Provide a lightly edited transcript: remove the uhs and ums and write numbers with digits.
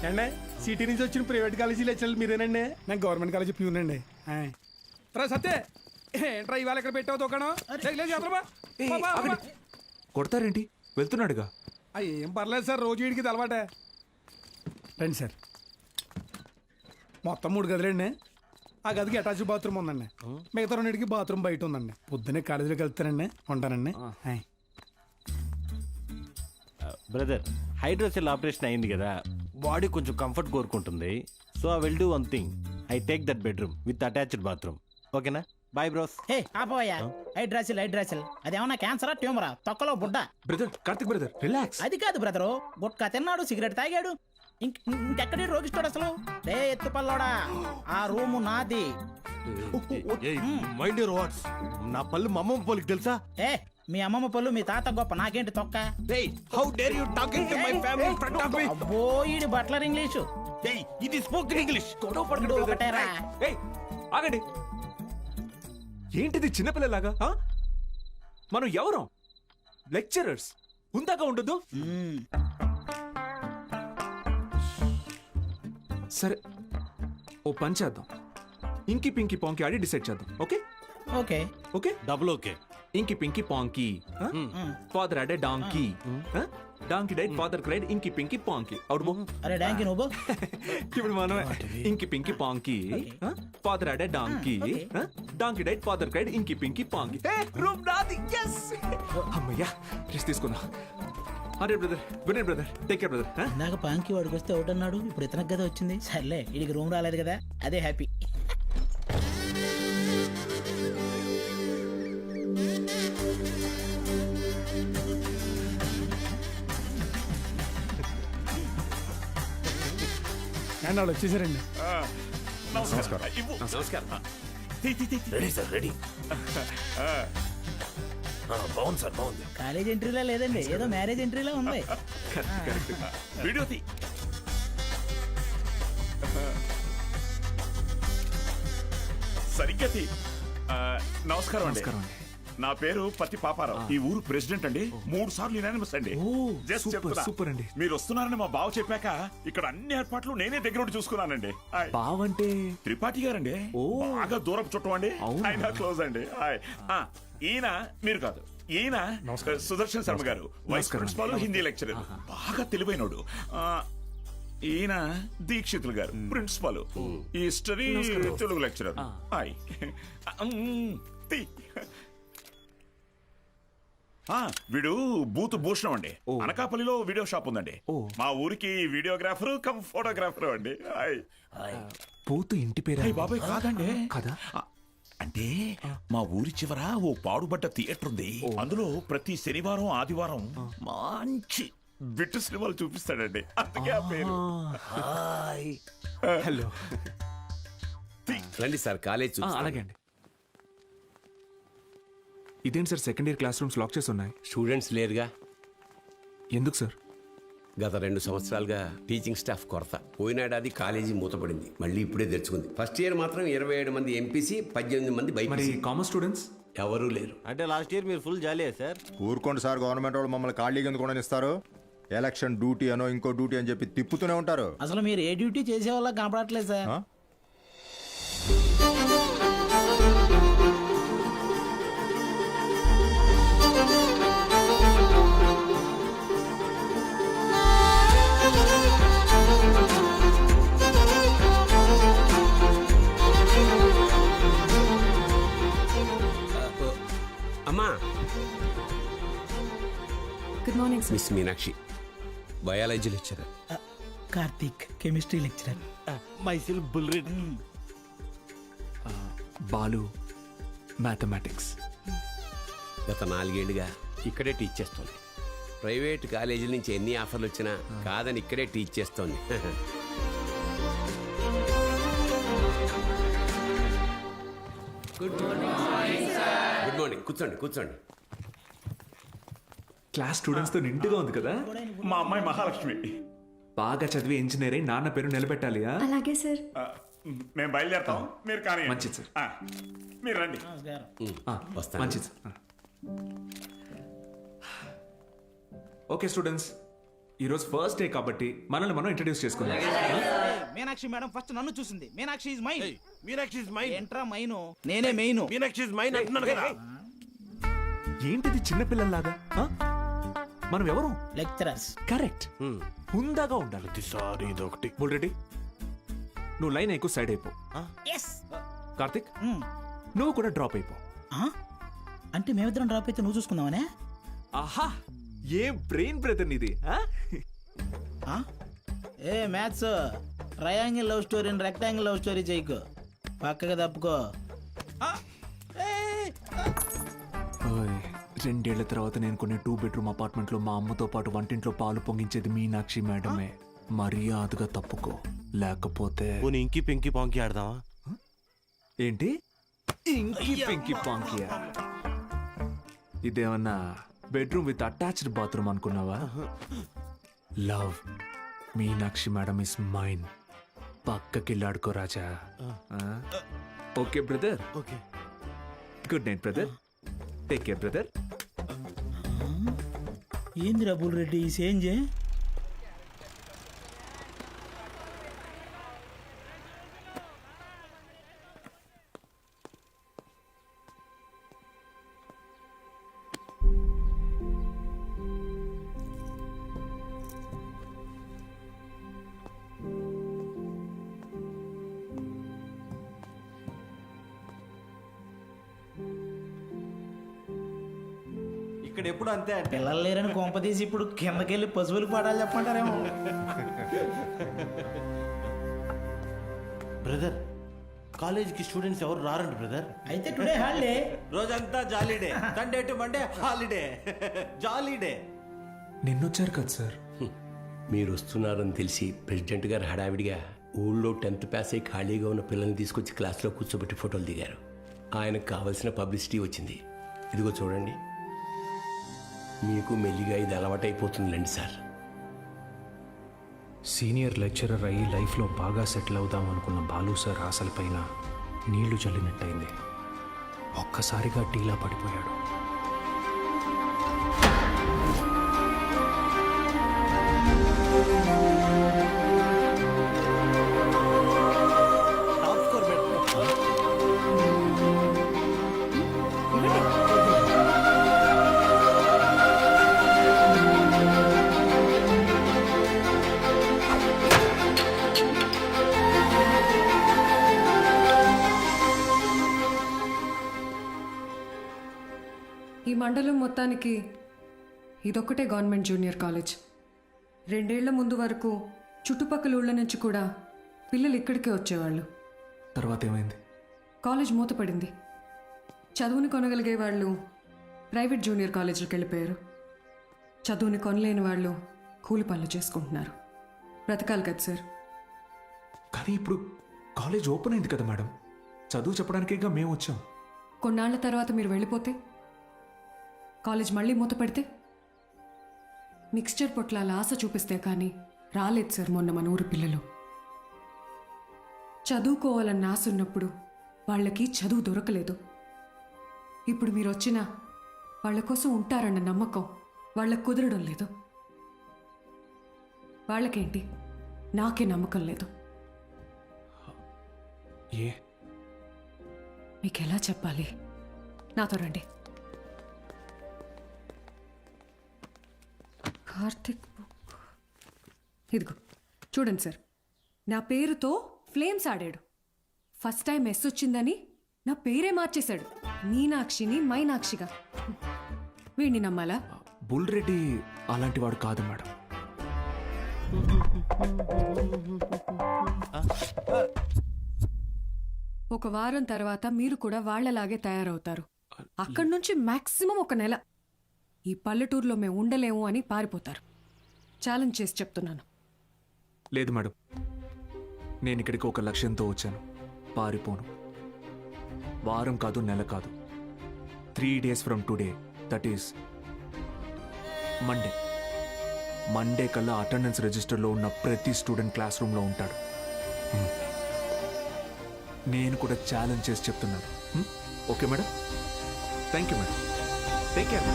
అండి సిటీ నుంచి వచ్చిన ప్రైవేట్ కాలేజీ లెక్చరర్ మీరేనండి? నేను గవర్నమెంట్ కాలేజీ ప్యూన్ అండి. రా సత్తే, ఏంట్రా ఇవాళ ఇక్కడ పెట్టావు దుకాణం? కొడతారేంటి? వెళ్తున్నాడుగా. ఏం పర్లేదు సార్, రోజు వీడికి ఇది అలవాటే. రండి సార్. మొత్తం 3 గదులండి. ఆ గదికి అటాచ్ బాత్రూమ్ ఉందండి. మిగతా 2కి బాత్రూమ్ బయట ఉందండి. పొద్దున్నే కాలేజీలోకి వెళ్తానండి. ఉంటానండి. బ్రదర్, హైడ్రోసెల్ ఆపరేషన్ అయింది కదా, బాడీ కొంచెం కంఫర్ట్ కోరుకుంటుంది. So I will do one thing, I take that bedroom with attached bathroom. ఓకేనా? Boy bros. హే ఆపోయా, హైడ్రాసిల్ అదేమన్నా క్యాన్సరా ట్యూమరా? తొక్కలో బుడ్డ. Brother, Karthik brother, relax. అది కాదు బ్రదరు, గుట్కా తిన్నాడు, సిగరెట్ తాగాడు, ఇంకెక్కడి రోగిస్తాడు అసలు. రే ఎత్తు పల్లోడా, ఆ రూము నాది. Mind your words. నా పళ్ళు మా అమ్మమ్మ పోలికి తెలుసా? ఏ మీ అమ్మమ్మ పళ్ళు మీ తాత గొప్ప, నాకేంటి తొక్క? How dare you talking to my family in front of me? అబ్బో ఈడి బట్లర్ ఇంగ్లీషు. ఇది స్పోకెన్ ఇంగ్లీష్. ఒకటేరా. ఏయ్ ఆగండి, ఏంటిది చిన్నపిల్లలాగా? మనం ఎవరం? లెక్చరర్స్. ఉందాక ఉండదు. సరే, ఓ పని చేద్దాం. ఇంకి పింకి పాంకి ఆడి డిసైడ్ చేద్దాం. Okay okay okay, double okay. Inky pinky ponky. Father had a donkey. Donkey died, father cried, inky pinky పాంకి. Out బో. అరే డాంకీ నువ్వు. ఇప్పుడు మనమే inky pinky ponky. Father had a donkey. Donkey died, father cried, inky pinky ponky. Room నాది. yes. అమ్మయ్యా, rest తీసుకుందాం. అరే brother, good night brother, take care brother. నాకు పాంకి వాడికి వస్తే ఒకటి అన్నాడు, ఇప్పుడు ఇతనికి కదా వచ్చింది. సర్లే, వీడికి రూమ్ రాలేదు కదా, అదే హ్యాపీ. అండ్ వాళ్ళు వచ్చేసారండి. Ready sir, ready. బాగుంది సార్, బాగుంది. కాలేజ్ ఎంట్రీలా లేదండి, ఏదో మ్యారేజ్ ఎంట్రీలా ఉంది. వీడియో తీ. సరిగ్గా తీ. నమస్కారం అండి. నా పేరు పత్తి పాపారావు. ఈ ఊరు ప్రెసిడెంట్ అండి. 3 సార్లు యునానిమస్ అండి. జస్ట్ చెప్తున్నా. సూపర్ అండి. మీరు వస్తున్నారని మా బావ చెప్పాక ఇక్కడ అన్ని ఏర్పాట్లు నేనే దగ్గర ఉండి చూసుకున్నానండి. బావంటే త్రిపాఠి గారండి. బాగా దూరపు చుట్టం అండి. ఆయన క్లోజ్ అండి. ఈయన మీరు కాదు, ఈయన సుదర్శన్ శర్మ గారు, వైస్ ప్రిన్సిపాల్, హిందీ లెక్చరర్, బాగా తెలివైనోడు. ఈయన దీక్షితులు గారు, ప్రిన్సిపాల్, హిస్టరీ తెలుగు లెక్చరర్. వీడు బూత్ భూషణం అండి. అనకాపల్లిలో వీడియో షాప్ ఉందండి. మా ఊరికి వీడియోగ్రాఫర్ కమ్ ఫోటోగ్రాఫర్ అండి. పోతు ఇంటి పేరు? బాబాయ్ కాదండి. కదా, అంటే మా ఊరి చివర ఓ పాడుబడ్డ థియేటర్ ఉంది. అందులో ప్రతి శనివారం ఆదివారం మంచి బిట్టు సినిమాలు చూపిస్తాడండి. అందుకే ఆ పేరు. హలో, రండి సార్, కాలేజ్. అలాగే అండి. ఇదేంటి sir, second year classrooms lock చేసి ఉన్నాయి? స్టూడెంట్స్ లేరుగా. ఎందుకు సార్? గత 2 సంవత్సరాలుగా టీచింగ్ స్టాఫ్ కొరత. పోయినాడాది కాలేజీ మూతపడింది, మళ్ళీ ఇప్పుడే తెరుచుకుంది. ఫస్ట్ ఇయర్ మాత్రం 27 మంది ఎంపీసీ, 18 మంది బైపీసీ. కామర్స్ స్టూడెంట్స్ ఎవరూ లేరు. అంటే లాస్ట్ ఇయర్ మీరు ఫుల్ జాలీయా సార్? ఊరుకోండి సార్, గవర్నమెంట్ వాళ్ళు మమ్మల్ని ఖాళీగా ఎందుకు కూడా ఇస్తారు? ఎలక్షన్ డ్యూటీ అనో ఇంకో డ్యూటీ అని చెప్పి తిప్పుతూనే ఉంటారు. అసలు మీరు ఏ డ్యూటీ చేసే వాళ్ళ కనపడట్లేదు సార్. అమ్మా, good morning sir. Miss Meenakshi, biology lecturer. Karthik, chemistry lecturer. మైసిల్ బుల్రెడ్. బాలు, మ్యాథమెటిక్స్. గత 4 ఏళ్లుగా ఇక్కడే టీచ్ చేస్తోంది. ప్రైవేట్ కాలేజీల నుంచి ఎన్ని ఆఫర్లు వచ్చినా కాదని ఇక్కడే టీచ్ చేస్తోంది. Good morning. కూర్చోండి, కూర్చోండి. క్లాస్ స్టూడెంట్స్ తో నిండుగా ఉంది కదా. మా అమ్మాయి మహాలక్ష్మి. బాగా చదివి ఇంజనీర్ అయి నాన్న పేరు నిలబెట్టాలి. అలాగే సార్. మేము బయలుదేరుతాం, మీరు కానీ. మంచిది సార్. మీరు రండి. వస్తాను. మంచిది సార్. ఓకే స్టూడెంట్స్, ఈరోజు ఫస్ట్ డే కాబట్టి మనల్ని మనం ఇంట్రడ్యూస్ చేసుకుందాం. మీనాక్షి మేడం ఫస్ట్ నన్ను చూసింది. Meenakshi is mine. Meenakshi is mine. ఏంట్రా మైను? నేనే మెయిన్. మీనాక్షి ఇస్ మైన్ అంటున్నాను కదా. ఏంటిది చిన్నపిల్లల్లాగా? ఆ? మనం ఎవరు? లెక్చరర్స్. కరెక్ట్. హుందాగా ఉండాలి. ప్రతిసారి ఇదొకటి. బుల్రెడ్డి నువ్వు లైన్ ఎక్కువ సైడ్ అయిపో. ఎస్. కార్తిక్ నువ్వు కూడా డ్రాప్ అయిపో. అంటే మేమిద్దరం డ్రాప్ అయితే నువ్వు చూసుకుందామనే? ఆహా ఏం బ్రెయిన్ బ్రదర్ నీది. ఏ మ్యాథ్స్ ట్రయాంగిల్ లవ్ స్టోరీని రెక్టాంగిల్ లవ్ స్టోరీ చేయకు, పక్కగా తప్పుకో. ఓయ్, 2 ఏళ్ల తర్వాత నేను కొన్ని 2 బెడ్రూమ్ అపార్ట్మెంట్ లో మా అమ్మతో పాటు వంటింట్లో పాలు పొంగించేది మీనాక్షి మేడమే. మర్యాదగా తప్పుకో, లేకపోతే పోనీ ఇంకి పింకి పాంకి ఆడదామా? ఏంటి ఇంకి పింకి పాంకియా? ఇదేమన్నా బెడ్రూమ్ విత్ అటాచ్డ్ బాత్రూమ్ అనుకున్నావా? Love Meenakshi madam is mine. పక్కకిల్లాడుకో రాజా. Okay brother. Okay. Good night brother. Take care brother. ఏంది రబుల్ రెడ్డి ఈ సేంజే? ఇక్కడ ఎప్పుడు అంతే అంటే పిల్లలు లేరని కొంపదీసి ఇప్పుడు కిందకెళ్ళి పశువులకు పాడాలి చెప్పంటారేమో. బ్రదర్ కాలేజీకి స్టూడెంట్స్ ఎవరు రారండి బ్రదర్. అయితే టుడే హాలిడే. రోజంతా jolly day. Sunday to Monday holiday. Jolly day. నిన్నొచ్చారు కదా సార్. మీరు వస్తున్నారని తెలిసి ప్రెసిడెంట్ గారు హడావిడిగా ఊళ్ళో 10th పాస్ అయి ఖాళీగా ఉన్న పిల్లల్ని తీసుకొచ్చి క్లాస్లో కూర్చోబెట్టి ఫోటోలు దిగారు. ఆయనకు కావలసిన పబ్లిసిటీ వచ్చింది. ఇదిగో చూడండి, మీకు మెల్లిగా ఇది అలవాటైపోతుందిలేండి సార్. సీనియర్ లెక్చరర్ అయ్యి లైఫ్లో బాగా సెటిల్ అవుదాం అనుకున్న బాలు సార్ ఆశలపైన నీళ్లు చల్లినట్టయింది. ఒక్కసారిగా టీలా పడిపోయాడు. టాప్ స్కోర్ పెట్టు. ఈ మండలం మొత్తానికి ఇదొక్కటే గవర్నమెంట్ జూనియర్ కాలేజ్. 2 ఏళ్ల ముందు వరకు చుట్టుపక్కల ఊళ్ళ నుంచి కూడా పిల్లలు ఇక్కడికే వచ్చేవాళ్ళు. తర్వాత ఏమైంది? కాలేజ్ మూతపడింది. చదువుని కొనగలిగే వాళ్ళు ప్రైవేట్ జూనియర్ కాలేజీలకు వెళ్ళిపోయారు. చదువుని కొనలేని వాళ్ళు కూలి పనులు చేసుకుంటున్నారు. బ్రతకాలి కదా సార్. కానీ ఇప్పుడు కాలేజ్ ఓపెన్ అయింది కదా మేడం. చదువు చెప్పడానికేగా మేము వచ్చాం. కొన్నాళ్ల తర్వాత మీరు వెళ్ళిపోతే కాలేజ్ మళ్ళీ మూతపడితే మిక్స్చర్ పొట్లాల ఆశ చూపిస్తే కానీ రాలేదు సార్ మొన్న మన ఊరు పిల్లలు. చదువుకోవాలన్న ఆశ ఉన్నప్పుడు వాళ్ళకి చదువు దొరకలేదు. ఇప్పుడు మీరు వచ్చినా వాళ్ళ కోసం ఉంటారన్న నమ్మకం వాళ్ళకు కుదరడం లేదు. వాళ్ళకేంటి, నాకే నమ్మకం లేదు. ఏ మీకు ఎలా చెప్పాలి? నాతో రండి. కార్తిక్ బుక్ ఇదిగో చూడండి సార్. నా పేరుతో ఫ్లేమ్స్ ఆడాడు. ఫస్ట్ టైం మెస్ వచ్చిందని నా పేరే మార్చేశాడు. మీనాక్షిని మైనాక్షిగా. వీడిని నమ్మాలా? బుల్రెడ్డి అలాంటి వాడు కాదు మేడం. ఒక వారం తర్వాత మీరు కూడా వాళ్లలాగే తయారవుతారు. అక్కడి నుంచి మాక్సిమం 1 నెల ఈ పల్లెటూరులో మేము ఉండలేము అని పారిపోతారు. ఛాలెంజ్ చేసి చెప్తున్నాను. లేదు మేడం, నేను ఇక్కడికి ఒక లక్ష్యంతో వచ్చాను. పారిపోను. వారం కాదు, నెల కాదు, 3 days from today, that is Monday కల్లా అటెండెన్స్ రిజిస్టర్లో ఉన్న ప్రతి స్టూడెంట్ క్లాస్ రూమ్లో ఉంటాడు. నేను కూడా ఛాలెంజ్ చేసి చెప్తున్నాను. Okay madam? Thank you madam. Take care.